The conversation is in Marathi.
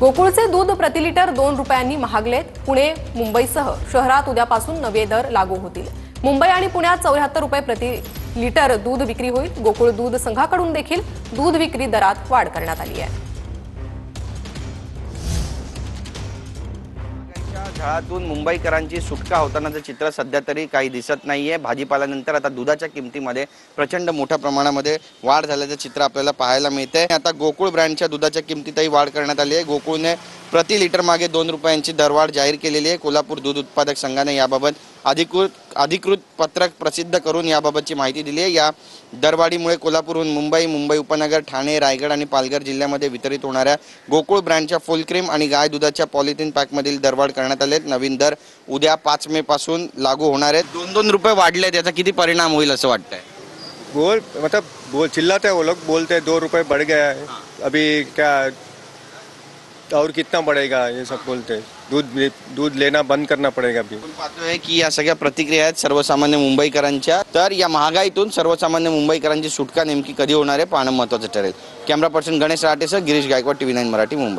गोकुळचे दूध प्रति लिटर 2 रुपयांनी महागलेत। पुणे मुंबईसह शहरात उद्यापासून नवे दर लागू होतील। मुंबई आणि पुण्यात 74 रुपये प्रति लिटर दूध विक्री होईल। गोकुळ दूध संघाकडून देखील दूध विक्री दरात वाढ करण्यात आली आहे। झळातून मुंबईकरांची सुटका होतानाचं चित्र सध्या तरी काही दिसत नाहीये। भाजीपाल्यानंतर आता दुधाच्या किमतीमध्ये प्रचंड मोठ्या प्रमाणामध्ये वाढ झाल्याचं चित्र आपल्याला पाहायला मिळते। आता गोकुळ ब्रँडच्या दुधाच्या किमतीतही वाढ करण्यात आली आहे। गोकुळने प्रति लिटर मागे 2 रुपयांची दरवाढ जाहीर केलेली आहे। कोल्हापूर दूध उत्पादक संघाने याबाबत अधिकृत पत्रक प्रसिद्ध करून याबाबतची माहिती दिली आहे। या दरवाढीमुळे कोल्हापूरहून मुंबई उपनगर, ठाणे, रायगड आणि पालघर जिल्ह्यामध्ये वितरित होणाऱ्या गोकुळ ब्रँडच्या फुल क्रीम आणि गाय दुधाच्या पॉलिथिन पॅकमधील दरवाढ करण्यात आले। नवीन दर उद्या 5 मे पासून लागू होणार आहेत। 2-2 रुपये वाढले, त्याचा किती परिणाम होईल असं वाटतंय? मतलब चिल्लाते हैं वो लोग, बोलते हैं 2 रुपये बढ़ गया है, अभी क्या और कितना बढ़ेगा, ये सब बोलते हैं। दूध लेना बंद करना पड़ेगा अभी। आपण पाहतोय की या सगळ्या प्रतिक्रिया आहेत सर्वसामान्य मुंबईकरांच्या। तर या महागाईतून सर्वसामान्य मुंबईकरांची सुटका नेमकी कधी होणार आहे पाहणं महत्त्वाचं ठरेल। कॅमेरा पर्सन गणेश राटेसह गिरीश गायकवाड, TV9 मराठी, मुंबई।